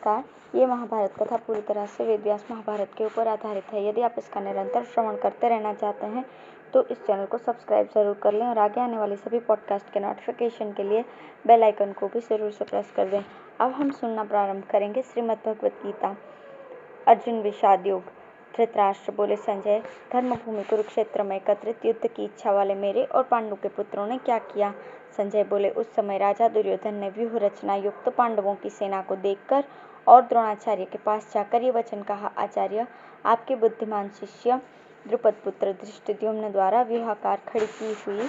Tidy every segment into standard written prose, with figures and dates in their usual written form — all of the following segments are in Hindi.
नमस्कार। ये महाभारत कथा पूरी तरह से वेदव्यास महाभारत के ऊपर आधारित है। यदि आप इसका निरंतर श्रवण करते रहना चाहते हैं तो इस चैनल को सब्सक्राइब जरूर कर लें और आगे आने वाले सभी पॉडकास्ट के नोटिफिकेशन के लिए बेल आइकन को भी जरूर से प्रेस कर दें। अब हम सुनना प्रारंभ करेंगे श्रीमद् भगवत गीता। अर्जुन विषाद योग। धृतराष्ट्र बोले, संजय, धर्मभूमि कुरुक्षेत्र में एकत्रित युद्ध की इच्छा वाले मेरे और पांडु के पुत्रों ने क्या किया? संजय बोले, उस समय राजा दुर्योधन ने व्यूह रचना युक्त पांडवों की सेना को देखकर और द्रोणाचार्य के पास जाकर ये वचन कहा, आचार्य, आपके बुद्धिमान शिष्य द्रुपद पुत्र धृष्टद्युम्न द्वारा व्यूहाकार खड़ी की हुई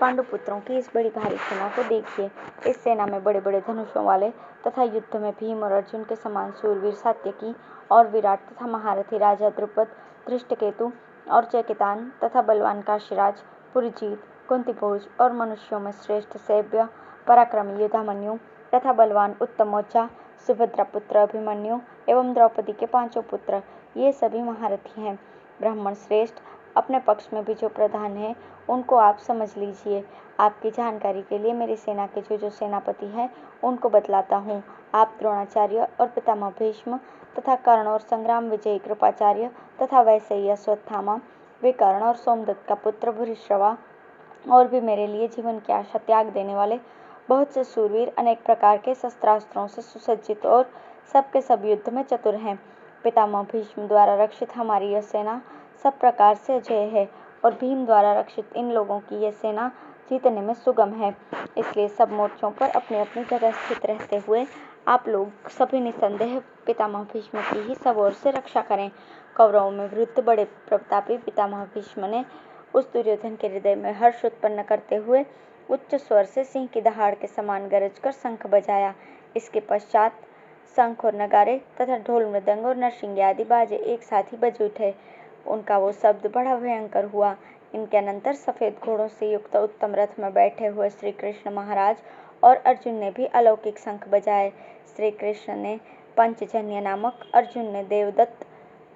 पांडु पुत्रों की इस बड़ी भारी सेना को देखिए। इस सेना में बड़े बड़े धनुषों वाले तथा युद्ध में भीम और अर्जुन के समान सूरवीर सात्यकी और विराट तथा महारथी राजा द्रुपद, धृष्टकेतु और चेकितान तथा बलवान काशीराज, पुरजीत, कुंतीभोज और मनुष्यों में श्रेष्ठ सैव्य पराक्रमी युधामन्यु तथा बलवान उत्तमोजा, सुभद्रा पुत्र अभिमन्यु एवं द्रौपदी के पांचों पुत्र, ये सभी महारथी हैं। ब्राह्मण श्रेष्ठ अपने पक्ष में भी जो प्रधान है उनको आप समझ लीजिए। आपकी जानकारी के लिए मेरी सेना के जो सेनापति हैं उनको बतलाता हूँ। आप द्रोणाचार्य और पितामह भीष्म तथा कर्ण और संग्राम विजयी कृपाचार्य तथा वैसे ही अश्वत्थामा, विकर्ण और सोमदत्त का पुत्र भूरिश्रवा और भी मेरे लिए जीवन की आशा त्याग देने वाले बहुत से सूरवीर अनेक प्रकार के शस्त्रास्त्रों से सुसज्जित और सबके सब युद्ध में चतुर हैं। पितामह भीष्म द्वारा रक्षित हमारी यह सेना सब प्रकार से अजेय है और भीम द्वारा रक्षित इन लोगों की यह सेना जीतने में सुगम है। इसलिए सब मोर्चों पर अपनी अपनी जगह स्थित रहते हुए आप लोग सभी निसंदेह पितामह भीष्म की ही सब ओर से रक्षा करें। कौरवों में वृद्ध बड़े प्रतापी पितामह भीष्म ने उस दुर्योधन के हृदय में हर्ष उत्पन्न करते हुए उच्च स्वर से सिंह की दहाड़ के समान गरज कर शंख बजाया। इसके पश्चात शंख और नगारे तथा ढोल मृदंग और नरसिंगे आदि बाजे एक साथ ही बज उठे। उनका वो शब्द बड़ा भयंकर हुआ। इनके अनंतर सफेद घोड़ों से युक्त उत्तम रथ में बैठे हुए श्री कृष्ण महाराज और अर्जुन ने भी अलौकिक शंख बजाए। श्री कृष्ण ने पंचजन्य नामक, अर्जुन ने देवदत्त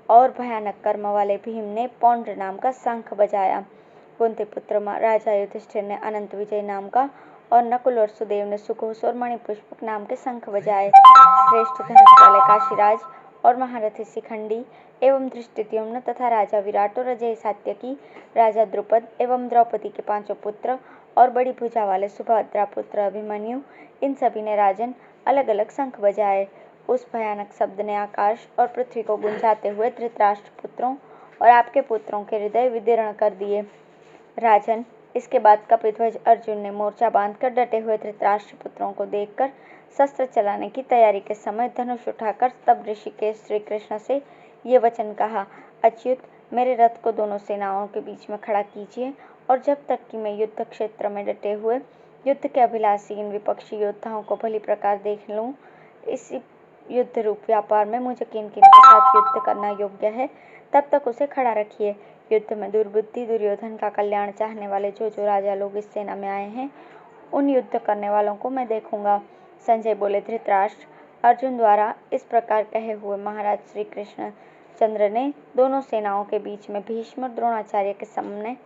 और भयानक कर्म वाले भीम ने पौंड्र नाम का शंख बजाया। कुंती पुत्र राजा युधिष्ठिर ने अनंत विजय नाम का और नकुल और सुदेव ने सुघोष और मणिपुष्पक नाम के शंख बजाए। श्रेष्ठ धनुष वाले काशीराज और महारथी शिखंडी एवं धृष्टद्युम्न तथा राजा विराट और अजय सात्यकी, राजा द्रुपद एवं द्रौपदी के पांचों पुत्र और बड़ी भुजा वाले सुभद्रा पुत्र अभिमन्यु, इन सभी ने राजन अलग अलग शंख बजाए। उस भयानक शब्द ने आकाश और पृथ्वी को गुंजाते हुए धृतराष्ट्र पुत्रों और आपके पुत्रों के हृदय विदीर्ण कर दिए। राजन, इसके बाद कपिध्वज अर्जुन ने मोर्चा बांधकर डटे हुए धृतराष्ट्र पुत्रों को देखकर शस्त्र चलाने की तैयारी के समय धनुष उठाकर तब ऋषिकेश श्री कृष्ण से ये वचन कहा, अच्युत, मेरे रथ को दोनों सेनाओं के बीच में खड़ा कीजिए और जब तक कि मैं युद्ध क्षेत्र में डटे हुए युद्ध के अभिलाषी इन विपक्षी योद्धाओं को भली प्रकार देख लूं, इसी युद्ध रूप व्यापार में मुझे किन किन के साथ युद्ध करना योग्य है तब तक उसे खड़ा रखिए। युद्ध में दुर्बुद्धि दुर्योधन का कल्याण चाहने वाले जो राजा लोग इस सेना में आए हैं उन युद्ध करने वालों को मैं देखूंगा। संजय बोले, धृतराष्ट्र, अर्जुन द्वारा इस प्रकार कहे हुए महाराज श्री कृष्ण चंद्र ने दोनों सेनाओं के बीच में भीष्म और द्रोणाचार्य के सामने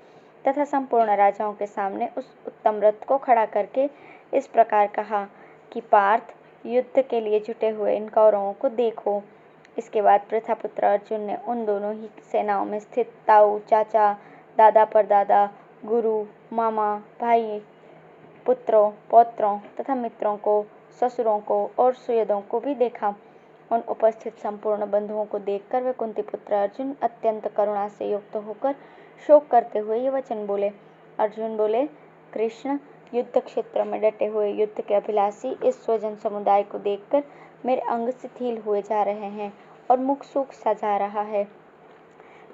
तथा संपूर्ण राजाओं के सामने उस उत्तम रथ को खड़ा करके इस प्रकार कहा कि पार्थ, युद्ध के लिए जुटे हुए इन कौरवों को देखो। इसके बाद प्रथापुत्र अर्जुन ने उन दोनों ही सेनाओं में स्थित ताऊ, चाचा, दादा परदादा, गुरु, मामा, भाई, पुत्रों, पौत्रों तथा मित्रों को, ससुरों को और सुहृदों को भी देखा। उन उपस्थित संपूर्ण बंधुओं को देखकर वे कुंती पुत्र अर्जुन अत्यंत करुणा से युक्त होकर शोक करते हुए ये वचन बोले। अर्जुन बोले, कृष्ण, युद्ध क्षेत्र में डटे हुए युद्ध के अभिलाषी इस स्वजन समुदाय को देखकर मेरे अंग शिथिल हुए जा रहे हैं और मुख सूख सा जा रहा है।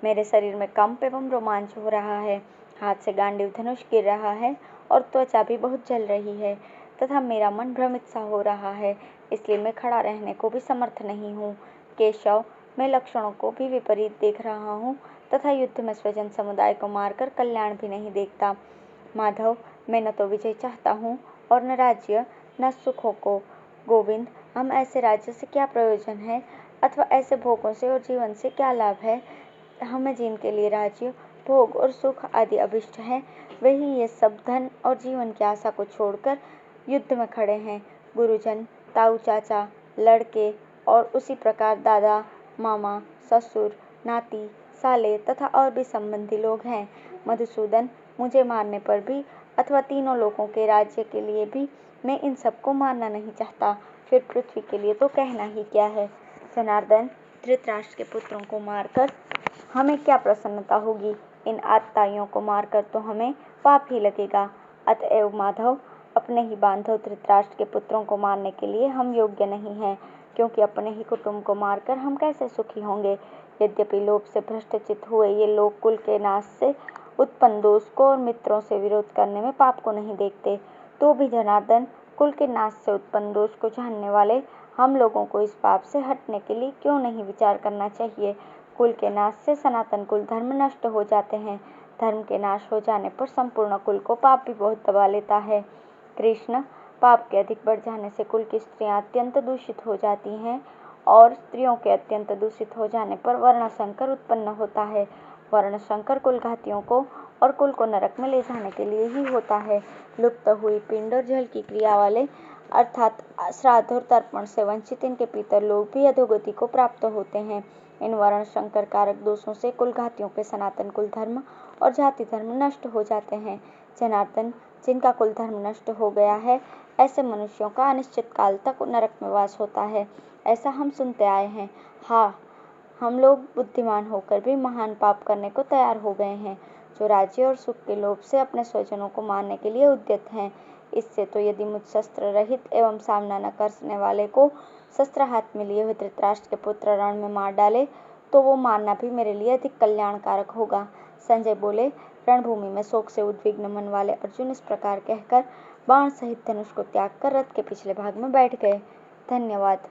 मेरे शरीर में कंप एवं रोमांच हो रहा है, हाथ से गांडीव धनुष गिर रहा है और त्वचा भी बहुत जल रही है तथा मेरा मन भ्रमित सा हो रहा है, इसलिए मैं खड़ा रहने को भी समर्थ नहीं हूँ। केशव, मैं लक्षणों को भी विपरीत देख रहा हूँ तथा युद्ध में स्वजन समुदाय को मारकर कल्याण भी नहीं देखता। माधव, मैं न तो विजय चाहता हूँ और न राज्य न सुखों को। गोविंद, हम ऐसे राज्य से क्या प्रयोजन है अथवा ऐसे भोगों से और जीवन से क्या लाभ है? हमें जिनके लिए राज्य, भोग और सुख आदि अभिष्ट है, वही ये सब धन और जीवन की आशा को छोड़कर युद्ध में खड़े हैं। गुरुजन, ताऊ, चाचा, लड़के और उसी प्रकार दादा, मामा, ससुर, नाती, साले तथा और भी संबंधी लोग हैं। मधुसूदन, मुझे मारने पर भी अथवा तीनों लोगों के राज्य के लिए भी मैं इन सबको मारना नहीं चाहता, फिर पृथ्वी के लिए तो कहना ही क्या है। जनार्दन, धृतराष्ट्र के पुत्रों को मारकर हमें क्या प्रसन्नता होगी? इन आतताइयों को मारकर तो हमें पाप ही लगेगा। अतएव माधव, अपने ही बांधव धृतराष्ट्र के पुत्रों को मारने के लिए हम योग्य नहीं हैं, क्योंकि अपने ही कुटुंब को मारकर हम कैसे सुखी होंगे। यद्यपि लोभ से भ्रष्टचित्त हुए ये लोग कुल के नाश से उत्पन्न दोष को और मित्रों से विरोध करने में पाप को नहीं देखते, तो भी जनार्दन, कुल के नाश से उत्पन्न दोष को जानने वाले हम लोगों को इस पाप से हटने के लिए क्यों नहीं विचार करना चाहिए। कुल के नाश से सनातन कुल धर्म नष्ट हो जाते हैं। धर्म के नाश हो जाने पर संपूर्ण कुल को पाप भी बहुत दबा लेता है। कृष्ण, पाप के अधिक बढ़ जाने से कुल की स्त्रियां अत्यंत दूषित हो जाती हैं और स्त्रियों के अत्यंत दूषित हो जाने पर वर्ण संकर उत्पन्न होता है। वर्ण संकर कुलघातियों को और कुल को नरक में ले जाने के लिए ही होता है। लुप्त हुई पिंड और जल की क्रिया वाले अर्थात श्राद्ध और तर्पण से वंचित इनके पितर लोग भी अधोगति को प्राप्त होते हैं। इन वर्ण संकर कारक दोषों से कुलघातियों के सनातन कुल धर्म और जाति धर्म नष्ट हो जाते हैं। जनार्दन, जिनका कुल धर्म नष्ट हो गया है, ऐसे मनुष्यों का अनिश्चित काल तक नरक में वास होता है, ऐसा हम सुनते आए हैं। हाँ, हम लोग बुद्धिमान होकर भी महान पाप करने को तैयार हो गए हैं, जो राज्य और सुख के लोभ से अपने स्वजनों को मारने के लिए उद्यत हैं। इससे तो यदि मुझ शस्त्र रहित एवं सामना न करने वाले को शस्त्र हाथ में लिए हुए धृतराष्ट्र के पुत्र रण में मार डाले, तो वो मारना भी मेरे लिए अधिक कल्याणकारक होगा। संजय बोले। रणभूमि में शोक से उद्विग्न मन वाले अर्जुन इस प्रकार कहकर बाण सहित धनुष को त्याग कर रथ के पिछले भाग में बैठ गए। धन्यवाद।